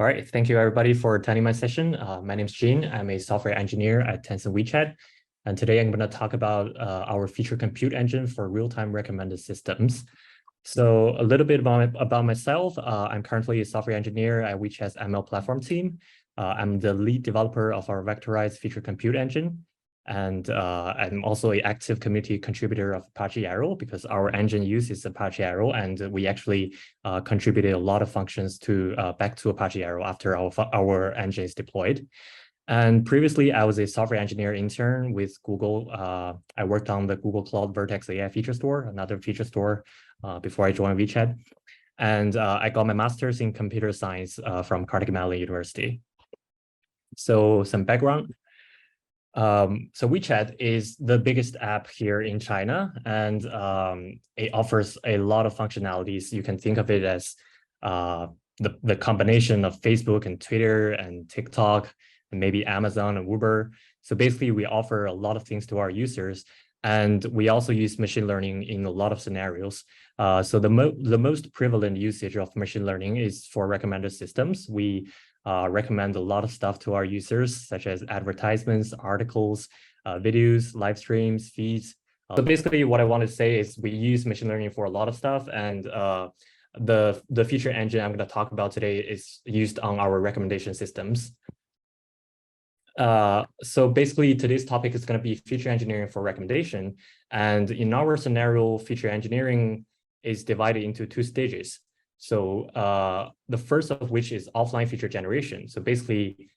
All right, thank you everybody for attending my session. My name is Gene. I'm a software engineer at Tencent WeChat. And today I'm going to talk about our feature compute engine for real-time recommended systems. So a little bit about myself. I'm currently a software engineer at WeChat's ML platform team. I'm the lead developer of our vectorized feature compute engine. And I'm also an active community contributor of Apache Arrow because our engine uses Apache Arrow, and we actually contributed a lot of functions to back to Apache Arrow after our engine is deployed. And previously, I was a software engineer intern with Google. I worked on the Google Cloud Vertex AI feature store, another feature store, before I joined WeChat. And I got my master's in computer science from Carnegie Mellon University. So some background. So WeChat is the biggest app here in China, and it offers a lot of functionalities. You can think of it as the combination of Facebook and Twitter and TikTok, and maybe Amazon and Uber. So basically, we offer a lot of things to our users, and we also use machine learning in a lot of scenarios. So the most prevalent usage of machine learning is for recommended systems. We recommend a lot of stuff to our users, such as advertisements, articles, videos, live streams, feeds. So basically what I want to say is we use machine learning for a lot of stuff, and the feature engine I'm going to talk about today is used on our recommendation systems. So basically today's topic is going to be feature engineering for recommendation. And in our scenario, feature engineering is divided into two stages. So the first of which is offline feature generation. So basically,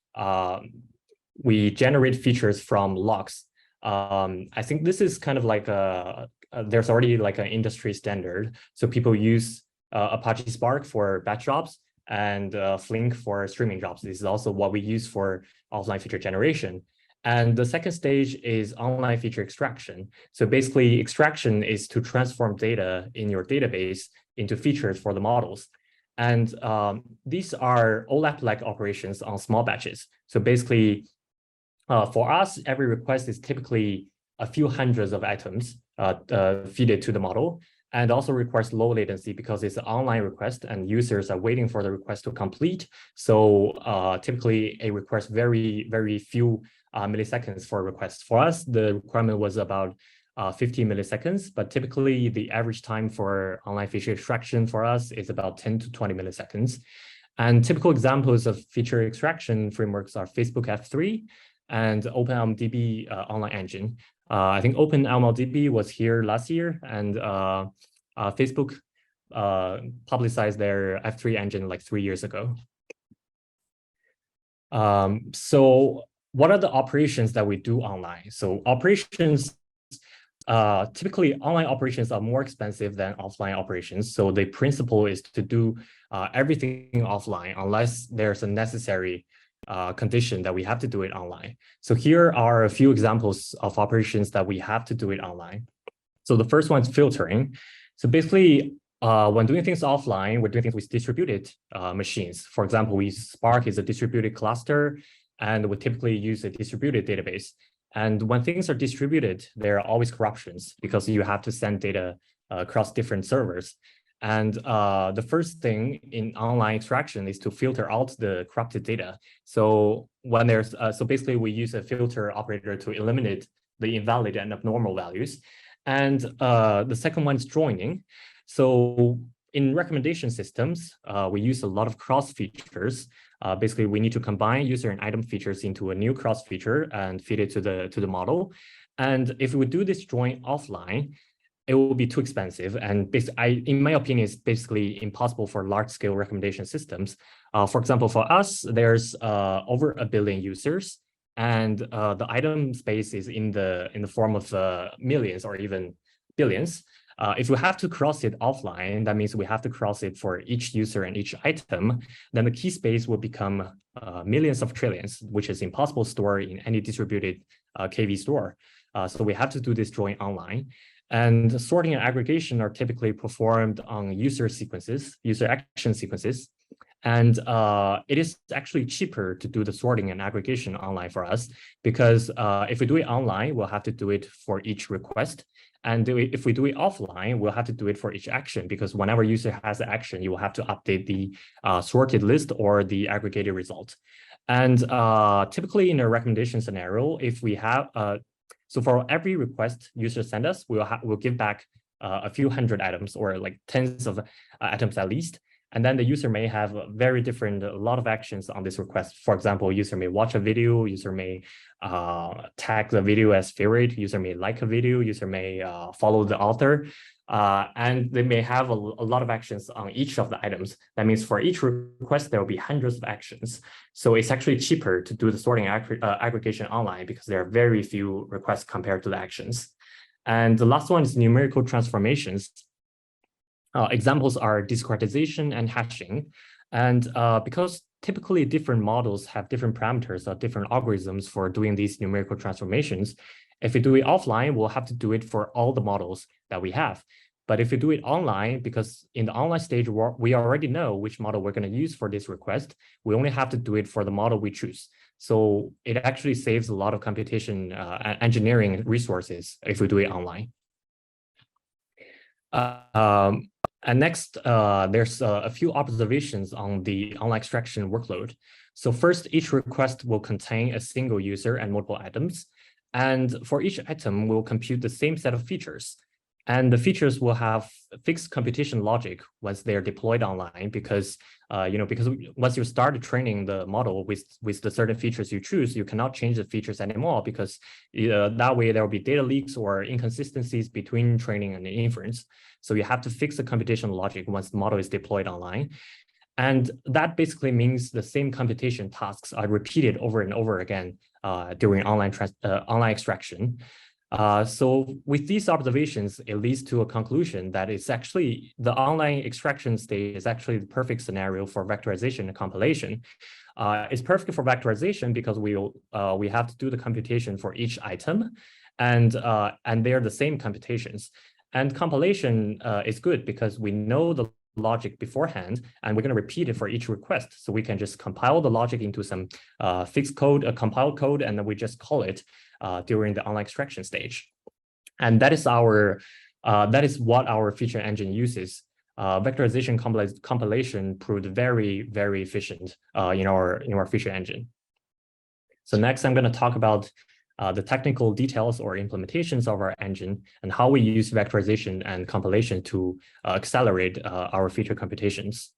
we generate features from logs. I think this is kind of like there's already like an industry standard. So people use Apache Spark for batch jobs and Flink for streaming jobs. This is also what we use for offline feature generation. And the second stage is online feature extraction. So basically, extraction is to transform data in your database into features for the models. And these are OLAP-like operations on small batches. So basically, for us, every request is typically a few hundreds of items feed it to the model, and also requires low latency because it's an online request and users are waiting for the request to complete. So typically, it requires very, very few milliseconds for a request. For us, the requirement was about 50 milliseconds, but typically the average time for online feature extraction for us is about 10 to 20 milliseconds. And typical examples of feature extraction frameworks are Facebook F3 and OpenMLDB online engine. I think OpenMLDB was here last year, and Facebook publicized their F3 engine like 3 years ago. So what are the operations that we do online? So operations, typically online operations are more expensive than offline operations. So the principle is to do everything offline unless there's a necessary condition that we have to do it online. So here are a few examples of operations that we have to do it online. So the first one is filtering. So basically, when doing things offline, we're doing things with distributed machines. For example, Spark is a distributed cluster, and we typically use a distributed database. And when things are distributed, there are always corruptions because you have to send data across different servers. And the first thing in online extraction is to filter out the corrupted data. So when there's, so basically we use a filter operator to eliminate the invalid and abnormal values. And the second one is joining. So in recommendation systems, we use a lot of cross features. Basically, we need to combine user and item features into a new cross feature and feed it to the model. And if we do this join offline, it will be too expensive. And in my opinion, it's basically impossible for large-scale recommendation systems. For example, for us, there's over 1 billion users, and the item space is in the form of millions or even billions. If we have to cross it offline, that means we have to cross it for each user and each item, then the key space will become millions of trillions, which is impossible to store in any distributed KV store. So we have to do this join online. And sorting and aggregation are typically performed on user action sequences. And it is actually cheaper to do the sorting and aggregation online for us, because if we do it online, we'll have to do it for each request. And if we do it offline, we'll have to do it for each action, because whenever user has an action, you will have to update the sorted list or the aggregated result. And typically in a recommendation scenario, if we have, so for every request user send us, we'll give back a few hundred items, or like tens of items at least. And then the user may have a lot of actions on this request. For example, user may watch a video, user may tag the video as favorite, user may like a video, user may follow the author, and they may have a lot of actions on each of the items. That means for each request, there will be hundreds of actions. So it's actually cheaper to do the sorting aggregation online, because there are very few requests compared to the actions. And the last one is numerical transformations. Examples are discretization and hashing. And because typically different models have different parameters or different algorithms for doing these numerical transformations, if we do it offline, we'll have to do it for all the models that we have. But if we do it online, because in the online stage, we already know which model we're going to use for this request, we only have to do it for the model we choose. So it actually saves a lot of computation engineering resources if we do it online. And next, there's a few observations on the online extraction workload. So first, each request will contain a single user and multiple items. And for each item, we'll compute the same set of features. And the features will have fixed computation logic once they're deployed online, because because once you start training the model with the certain features you choose, you cannot change the features anymore, because that way there will be data leaks or inconsistencies between training and inference. So you have to fix the computation logic once the model is deployed online. And that basically means the same computation tasks are repeated over and over again during online extraction. So with these observations, it leads to a conclusion that it's actually the online extraction stage is actually the perfect scenario for vectorization and compilation. It's perfect for vectorization because we have to do the computation for each item, and they're the same computations. And compilation is good because we know the logic beforehand, and we're going to repeat it for each request. So we can just compile the logic into some fixed code, a compiled code, and then we just call it during the online extraction stage. And that is what our feature engine uses. Vectorization compilation proved very, very efficient in our feature engine. So next, I'm going to talk about the technical details or implementations of our engine and how we use vectorization and compilation to accelerate our feature computations.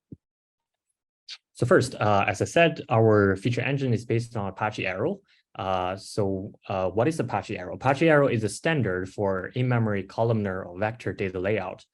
So first, as I said, our feature engine is based on Apache Arrow. What is Apache Arrow? Apache Arrow is a standard for in-memory columnar or vector data layout.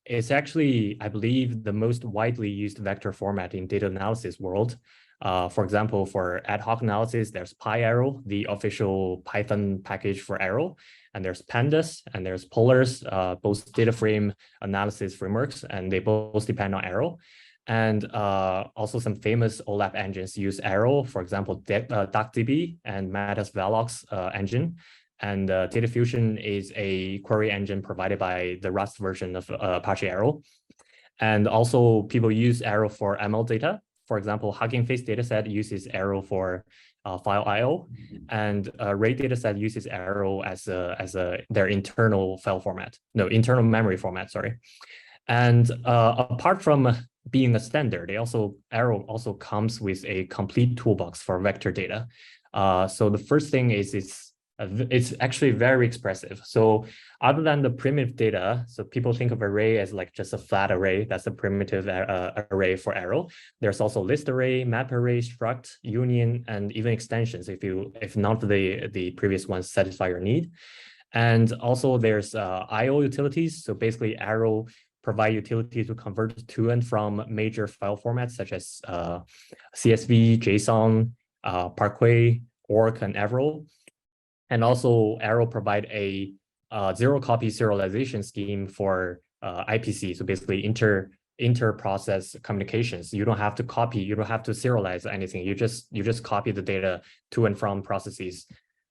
It's actually, I believe, the most widely used vector format in data analysis world. For example, for ad hoc analysis, there's PyArrow, the official Python package for Arrow, and there's Pandas, and there's Polars, both data frame analysis frameworks, and they both depend on Arrow. And also some famous OLAP engines use Arrow, for example, DuckDB and Meta's Velox engine. And Data Fusion is a query engine provided by the Rust version of Apache Arrow. And also people use Arrow for ML data. For example, Hugging Face dataset uses Arrow for file I/O, and Ray dataset uses Arrow as their internal internal memory format. Sorry. And apart from being a standard, Arrow also comes with a complete toolbox for vector data. So the first thing is it's actually very expressive. So other than the primitive data, so people think of array as like just a flat array. That's a primitive array for Arrow. There's also list array, map array, struct, union, and even extensions if none of the previous ones satisfy your need. And also there's I/O utilities. So basically Arrow provide utilities to convert to and from major file formats such as CSV, JSON, Parquet, ORC, and Avro. And also Arrow provide a zero-copy serialization scheme for IPC. So basically inter-process communications. You don't have to copy, you don't have to serialize anything. You just copy the data to and from processes.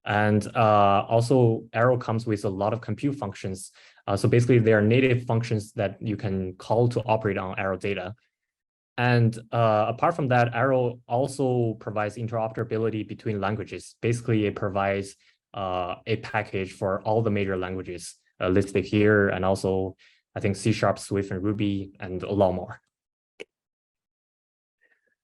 And also Arrow comes with a lot of compute functions. So basically they are native functions that you can call to operate on Arrow data. And apart from that, Arrow also provides interoperability between languages. Basically, it provides a package for all the major languages listed here, and also I think C#, Swift, and Ruby, and a lot more.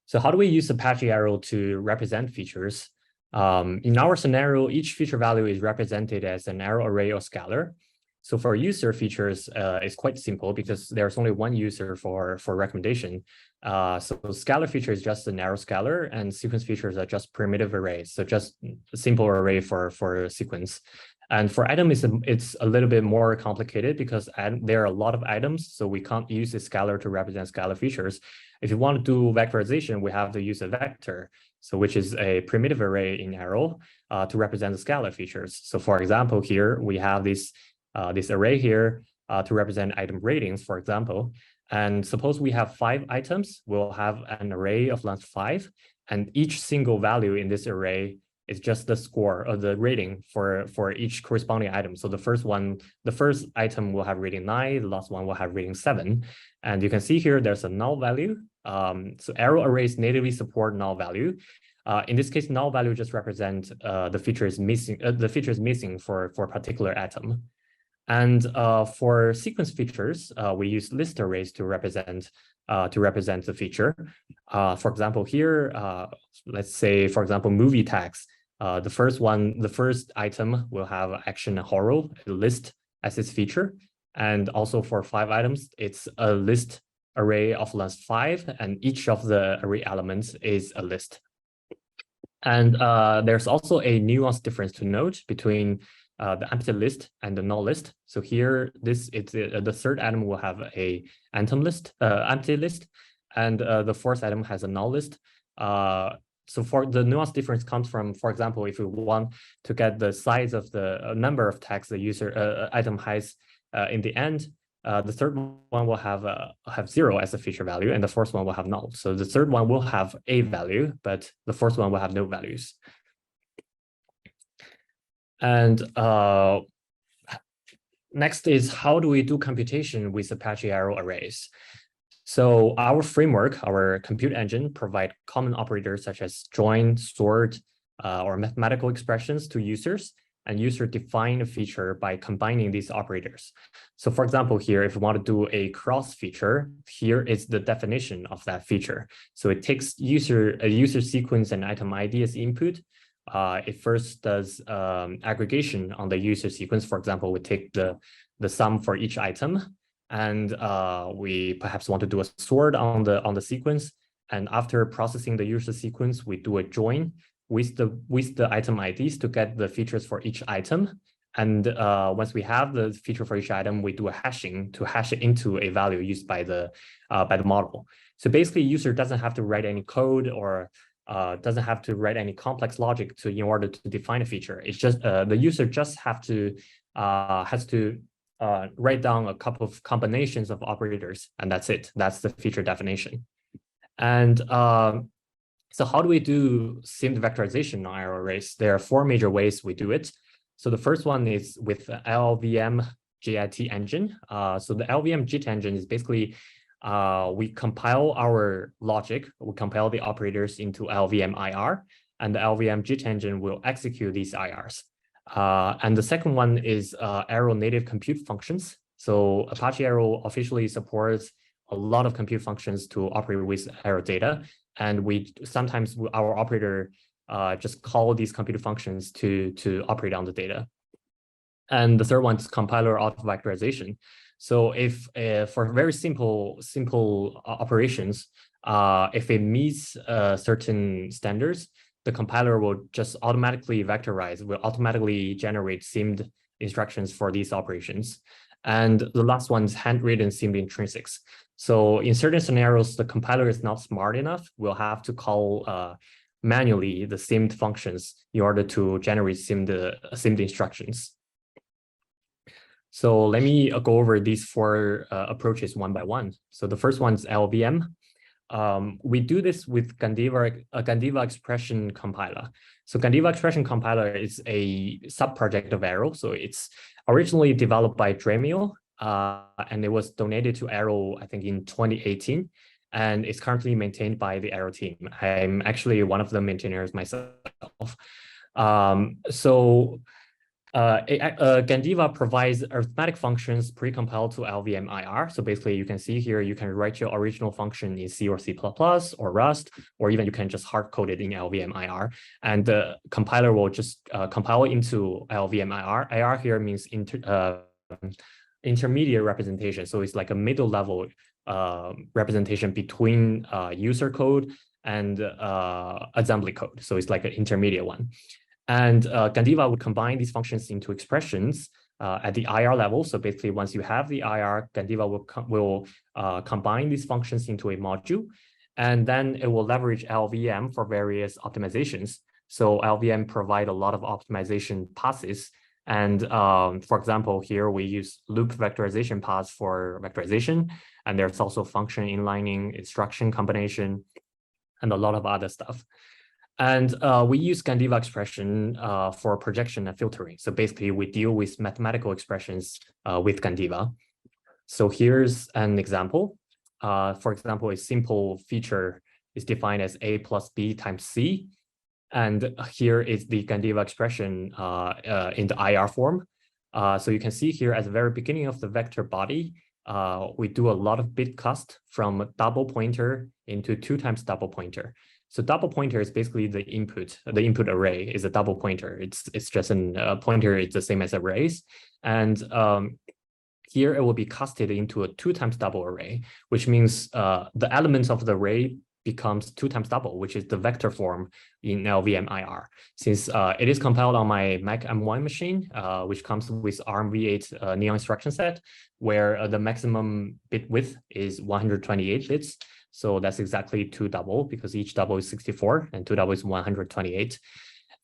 So how do we use Apache Arrow to represent features? In our scenario, each feature value is represented as an arrow array or scalar. So for user features, it's quite simple because there's only one user for recommendation. So scalar feature is just an arrow scalar, and sequence features are just primitive arrays. So just a simple array for sequence. And for item, it's a little bit more complicated because there are a lot of items, so we can't use a scalar to represent scalar features. If you want to do vectorization, we have to use a vector, so which is a primitive array in Arrow to represent the scalar features. So for example, here we have this array here to represent item ratings, for example. And suppose we have 5 items, we'll have an array of length 5, and each single value in this array is just the score of the rating for each corresponding item. So the first item will have rating 9, the last one will have rating 7. And you can see here there's a null value. So Arrow arrays natively support null value. In this case, null value just represent the feature is missing for a particular atom. And for sequence features, we use list arrays to represent the feature. For example, here, let's say, for example, movie tags. The first item will have action horror list as its feature. And also for 5 items, it's a list array of length 5, and each of the array elements is a list. And there's also a nuance difference to note between the empty list and the null list. So here, the third item will have a empty list, and the fourth item has a null list. So for the nuance difference comes from, for example, if we want to get the size of the number of tags the user item has in the end, the third one will have 0 as a feature value, and the fourth one will have null. So the third one will have a value, but the fourth one will have no values. And next is, how do we do computation with Apache Arrow arrays? So our framework, our compute engine, provide common operators such as join, sort, or mathematical expressions to users, and user define a feature by combining these operators. So for example, here, if we want to do a cross feature, here is the definition of that feature. So it takes a user sequence and item ID as input. It first does aggregation on the user sequence. For example, we take the sum for each item, and we perhaps want to do a sort on the sequence. And after processing the user sequence, we do a join with the item IDs to get the features for each item. And once we have the feature for each item, we do a hashing to hash it into a value used by the model. So basically, user doesn't have to write any code or doesn't have to write any complex logic in order to define a feature. It's just the user just has to write down a couple of combinations of operators, and that's it. That's the feature definition. And so how do we do simmed vectorization on Arrow arrays? There are 4 major ways we do it. So the first one is with the LLVM JIT engine. So the LLVM JIT engine is basically we compile our logic, we compile the operators into LLVM IR, and the LLVM JIT engine will execute these IRs. And the second one is Arrow native compute functions. So Apache Arrow officially supports a lot of compute functions to operate with Arrow data. And sometimes our operator just call these compute functions to operate on the data. And the third one is compiler auto-vectorization. So if for very simple operations, if it meets certain standards, the compiler will just automatically vectorize, will automatically generate simmed instructions for these operations. And the last one is handwritten simmed intrinsics. So in certain scenarios, the compiler is not smart enough. We'll have to call manually the simmed functions in order to generate simmed instructions. So let me go over these 4 approaches one by one. So the first one is LVM. We do this with Gandiva expression compiler. So Gandiva expression compiler is a sub-project of Arrow. So it's originally developed by Dremio, and it was donated to Arrow, I think, in 2018. and it's currently maintained by the Arrow team. I'm actually one of the maintainers myself. Gandiva provides arithmetic functions pre-compiled to LVM-IR. So basically, you can see here, you can write your original function in C or C++ or Rust, or even you can just hard code it in LVM-IR. And the compiler will just compile into LVM-IR. IR here means intermediate representation. So it's like a middle level representation between user code and assembly code. So it's like an intermediate one. And Gandiva would combine these functions into expressions at the IR level. So basically, once you have the IR, Gandiva will combine these functions into a module, and then it will leverage LVM for various optimizations. So LVM provide a lot of optimization passes. And for example, here we use loop vectorization paths for vectorization, and there's also function inlining, instruction combination, and a lot of other stuff. And we use Gandiva expression for projection and filtering. So basically, we deal with mathematical expressions with Gandiva. So here's an example. For example, a simple feature is defined as A plus B times C. And here is the Gandiva expression in the IR form. So you can see here at the very beginning of the vector body, we do a lot of bit cast from double pointer into 2 times double pointer. So double pointer is basically the input. The input array is a double pointer. It's just a pointer. It's the same as arrays. And here it will be casted into a 2 times double array, which means the elements of the array becomes 2 times double, which is the vector form in LVM-IR. Since it is compiled on my Mac M1 machine, which comes with ARM v8 Neon instruction set, where the maximum bit width is 128 bits. So that's exactly 2 double, because each double is 64 and 2 double is 128.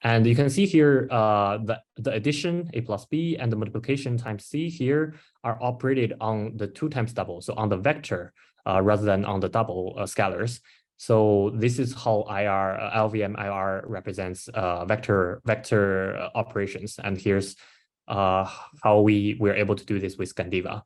And you can see here the addition, A plus B, and the multiplication times C here are operated on the 2 times double, so on the vector rather than on the double scalars. So this is how LVM-IR represents vector operations. And here's how we're able to do this with Gandiva.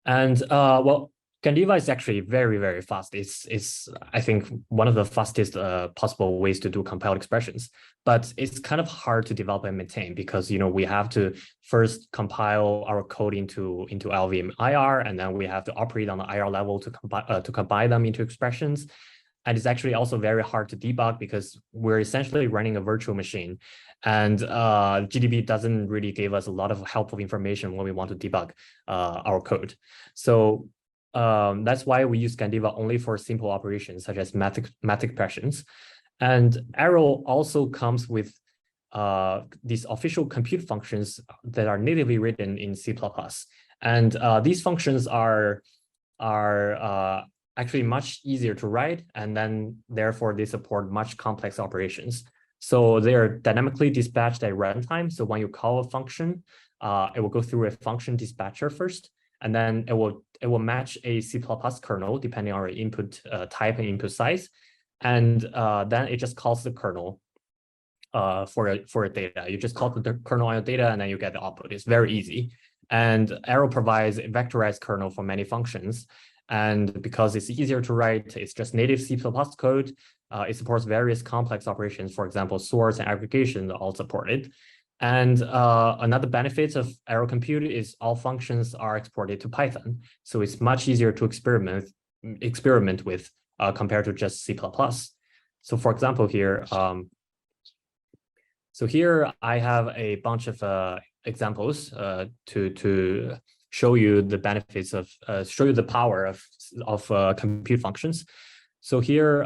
And well, Gandiva is actually very, very fast. It's I think one of the fastest possible ways to do compiled expressions, but it's kind of hard to develop and maintain because we have to first compile our code into LVM-IR, and then we have to operate on the IR level to combine them into expressions. And it's actually also very hard to debug because we're essentially running a virtual machine, and GDB doesn't really give us a lot of helpful information when we want to debug our code. So that's why we use Gandiva only for simple operations such as math expressions. And Arrow also comes with these official compute functions that are natively written in C++. And these functions are actually much easier to write, and then therefore they support much complex operations. So they are dynamically dispatched at runtime. So when you call a function, it will go through a function dispatcher first, and then it will match a C++ kernel depending on your input type and input size, and then it just calls the kernel for data. You just call the kernel on your data, and then you get the output. It's very easy. And Arrow provides a vectorized kernel for many functions. And because it's easier to write, it's just native C++ code. It supports various complex operations. For example, sorts and aggregation are all supported. And another benefit of Arrow Compute is all functions are exported to Python. So it's much easier to experiment with compared to just C++. So for example, here, here I have a bunch of examples to show you the benefits of, show you the power of compute functions. So here,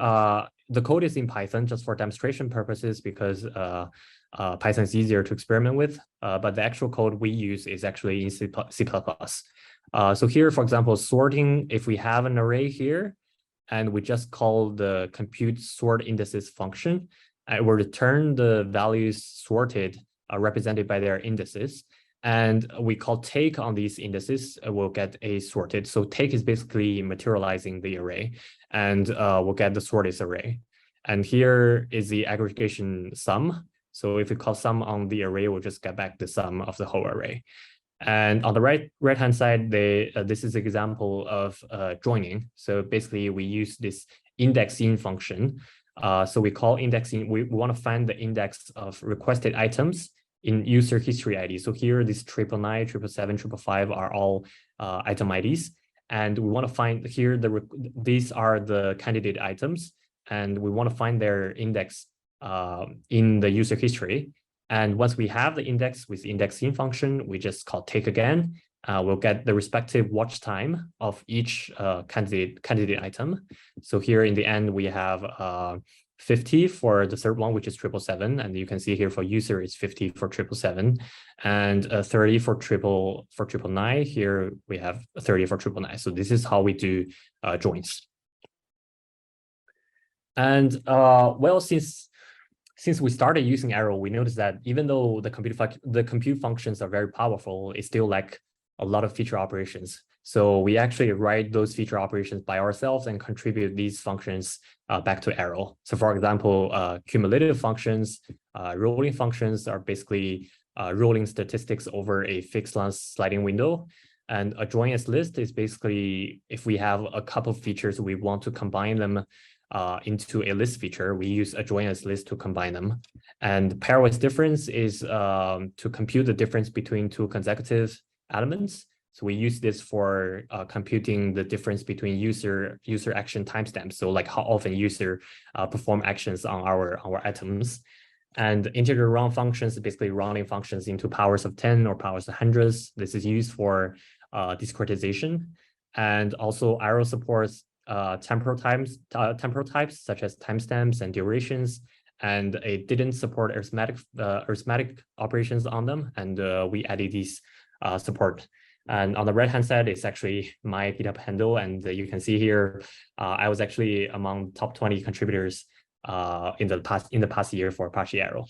the code is in Python just for demonstration purposes because Python is easier to experiment with, but the actual code we use is actually in C++. So here, for example, sorting, if we have an array here, and we just call the compute sort indices function, it will return the values sorted represented by their indices. And we call take on these indices, we'll get a sorted. So take is basically materializing the array, and we'll get the sorted array. And here is the aggregation sum. So if we call sum on the array, we'll just get back the sum of the whole array. And on the right-hand side, this is an example of joining. So basically, we use this indexing function. So we call indexing, we want to find the index of requested items in user history ID. So here, this 999, 777, 555 are all item IDs. And we want to find here, these are the candidate items. And we want to find their index in the user history. And once we have the index with the indexing function, we just call take again. We'll get the respective watch time of each candidate item. So here in the end, we have 50 for the third one, which is 777. And you can see here for user, it's 50 for 777, and 30 for 999. Here we have 30 for 999. So this is how we do joins. And well, since we started using Arrow, we noticed that even though the compute functions are very powerful, it still lack a lot of feature operations. So we actually write those feature operations by ourselves and contribute these functions back to Arrow. So for example, cumulative functions, rolling functions are basically rolling statistics over a fixed length sliding window. And a join as list is basically if we have a couple of features, we want to combine them into a list feature, we use a join as list to combine them. And pairwise difference is to compute the difference between two consecutive elements. So we use this for computing the difference between user action timestamps. So like how often user perform actions on our items. And integer round functions, basically rounding functions into powers of 10 or powers of hundreds. This is used for discretization. And also Arrow supports temporal types such as timestamps and durations, and it didn't support arithmetic operations on them, and we added these support. And on the right-hand side, it's actually my GitHub handle, and you can see here, I was actually among top 20 contributors in the past year for Apache Arrow.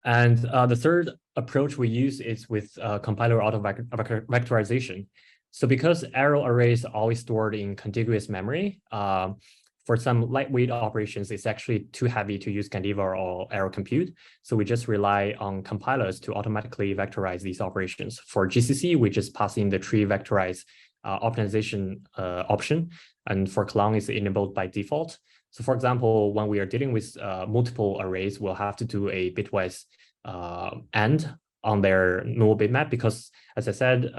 And the third approach we use is with compiler auto vectorization. So because Arrow arrays are always stored in contiguous memory, for some lightweight operations, it's actually too heavy to use Gandiva or Arrow compute. So we just rely on compilers to automatically vectorize these operations. For GCC, we just pass in the tree vectorize optimization option. And for Clang, it's enabled by default. So for example, when we are dealing with multiple arrays, we'll have to do a bitwise AND on their null bitmap because, as I said,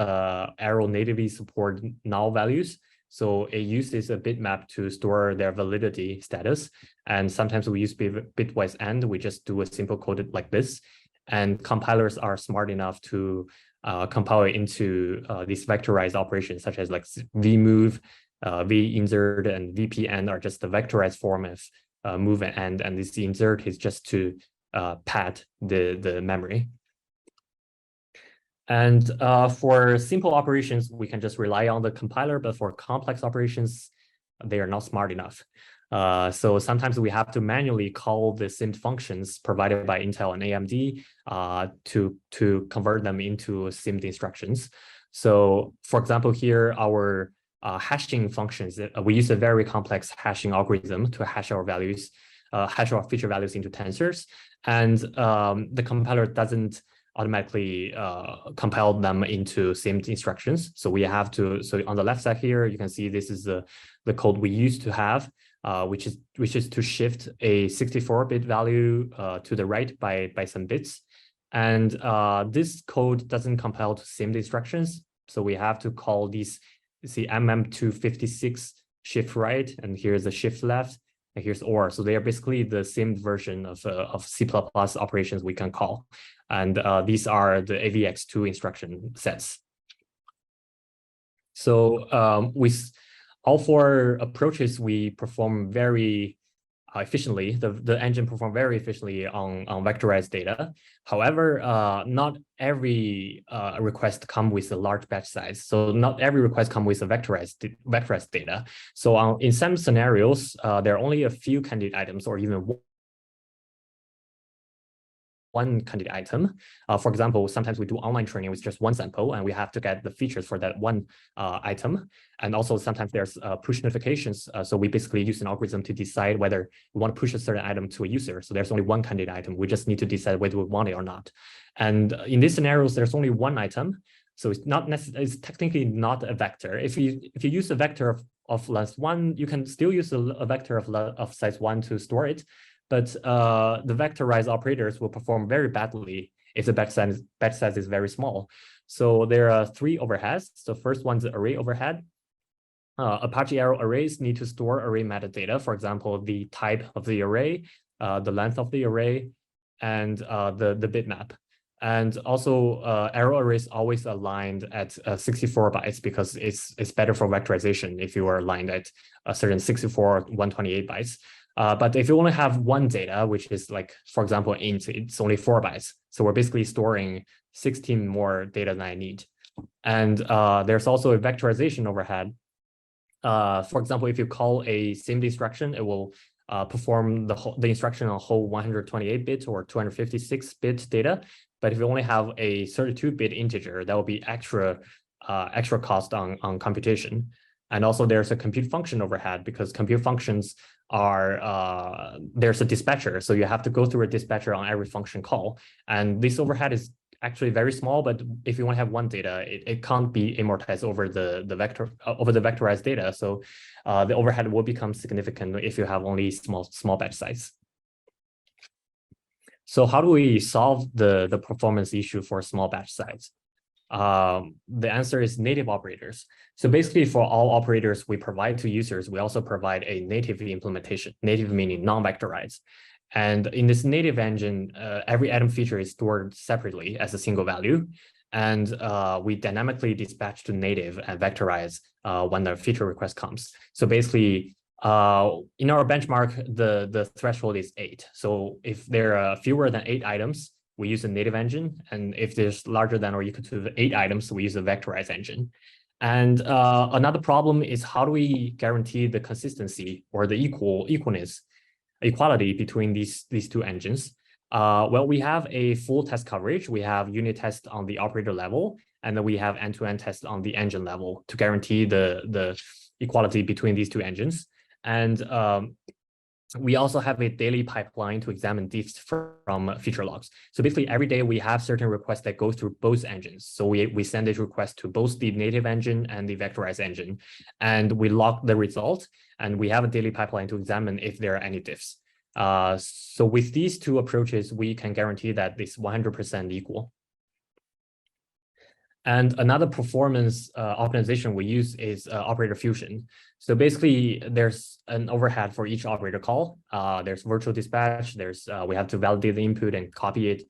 Arrow natively support null values. So it uses a bitmap to store their validity status. And sometimes we use bitwise AND. We just do a simple code like this. And compilers are smart enough to compile it into these vectorized operations, such as like vmove, vinsert, and vpend are just the vectorized form of move and end. And this insert is just to pad the memory. And for simple operations, we can just rely on the compiler, but for complex operations, they are not smart enough. So sometimes we have to manually call the SIMD functions provided by Intel and AMD to convert them into SIMD instructions. So for example, here, our hashing functions, we use a very complex hashing algorithm to hash our values, hash our feature values into tensors. And the compiler doesn't automatically compile them into SIMD instructions. So we have to, so on the left side here, you can see this is the code we used to have, which is to shift a 64-bit value to the right by some bits. And this code doesn't compile to SIMD instructions. So we have to call these, see MM256 shift right, and here's the shift left, and here's OR. So they are basically the SIMD version of C++ operations we can call. And these are the AVX2 instruction sets. So with all four approaches, we perform very efficiently. The engine perform very efficiently on vectorized data. However, not every request come with a large batch size. So not every request come with a vectorized data. So in some scenarios, there are only a few candidate items or even one candidate item. For example, sometimes we do online training with just one sample, and we have to get the features for that one item. And also sometimes there's push notifications. So we basically use an algorithm to decide whether we want to push a certain item to a user. So there's only one candidate item. We just need to decide whether we want it or not. And in these scenarios, there's only one item. So it's not necessarily, it's technically not a vector. If you use a vector of length 1, you can still use a vector of size 1 to store it. But the vectorized operators will perform very badly if the batch size is very small. So there are 3 overheads. So first one's the array overhead. Apache Arrow arrays need to store array metadata, for example, the type of the array, the length of the array, and the bitmap. And also, Arrow arrays always aligned at 64 bytes because it's better for vectorization if you are aligned at a certain 64 or 128 bytes. But if you only have one data, which is like, for example, int, it's only 4 bytes. So we're basically storing 16 more data than I need. And there's also a vectorization overhead. For example, if you call a sim instruction, it will perform the instruction on whole 128-bit or 256-bit data. But if you only have a 32-bit integer, that will be extra cost on computation. And also there's a compute function overhead because compute functions are, there's a dispatcher. So you have to go through a dispatcher on every function call. And this overhead is actually very small, but if you want to have one data, it can't be amortized over the vectorized data. So the overhead will become significant if you have only small batch size. So how do we solve the performance issue for small batch size? The answer is native operators. So basically for all operators we provide to users, we also provide a native implementation, native meaning non-vectorized. And in this native engine, every atom feature is stored separately as a single value. And we dynamically dispatch to native and vectorize when the feature request comes. So basically, in our benchmark, the threshold is 8. So if there are fewer than 8 items, we use a native engine. And if there's larger than or equal to 8 items, we use a vectorized engine. And another problem is how do we guarantee the consistency or the equality between these two engines? Well, we have a full test coverage. We have unit test on the operator level, and then we have end-to-end test on the engine level to guarantee the equality between these two engines. And we also have a daily pipeline to examine diffs from feature logs. So basically every day we have certain requests that go through both engines. So we send this request to both the native engine and the vectorized engine, and we log the result, and we have a daily pipeline to examine if there are any diffs. So with these two approaches, we can guarantee that it's 100% equal. And another performance optimization we use is operator fusion. So basically, there's an overhead for each operator call. There's virtual dispatch. There's we have to validate the input and copy it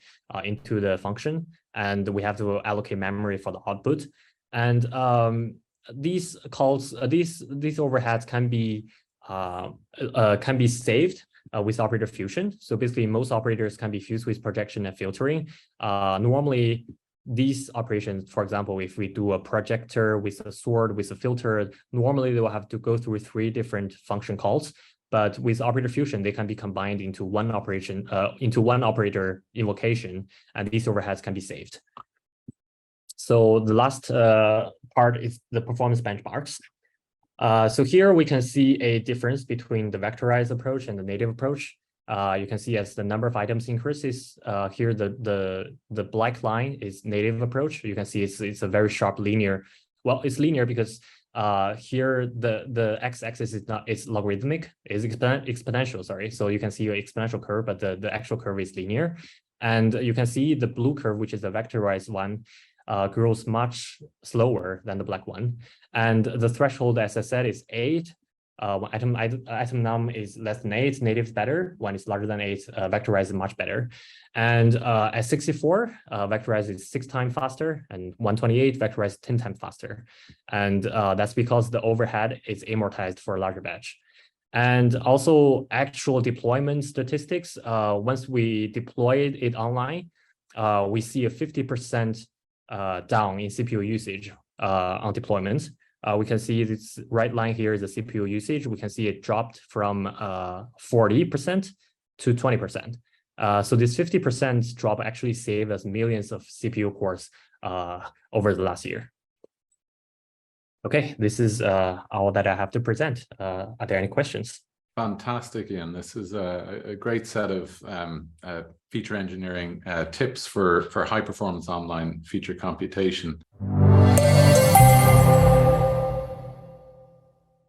into the function, and we have to allocate memory for the output. And these calls, these overheads can be saved with operator fusion. So basically, most operators can be fused with projection and filtering. Normally, these operations, for example, if we do a projector with a sort with a filter, normally they will have to go through 3 different function calls. But with operator fusion, they can be combined into one operation, into one operator invocation, and these overheads can be saved. So the last part is the performance benchmarks. So here we can see a difference between the vectorized approach and the native approach. You can see as the number of items increases, here the black line is native approach. You can see it's a very sharp linear. Well, it's linear because here the x-axis is not, it's logarithmic, is exponential, sorry. So you can see an exponential curve, but the actual curve is linear. And you can see the blue curve, which is the vectorized one, grows much slower than the black one. And the threshold, as I said, is 8. When item num is less than 8, native is better. When it's larger than 8, vectorized is much better. And at 64, vectorized is 6 times faster, and 128, vectorized 10 times faster. And that's because the overhead is amortized for a larger batch. And also actual deployment statistics, once we deployed it online, we see a 50% down in CPU usage on deployment. We can see this right line here is the CPU usage. We can see it dropped from 40% to 20%. So this 50% drop actually saved us millions of CPU cores over the last year. Okay, this is all that I have to present. Are there any questions? Fantastic, Ian. This is a great set of feature engineering tips for high performance online feature computation.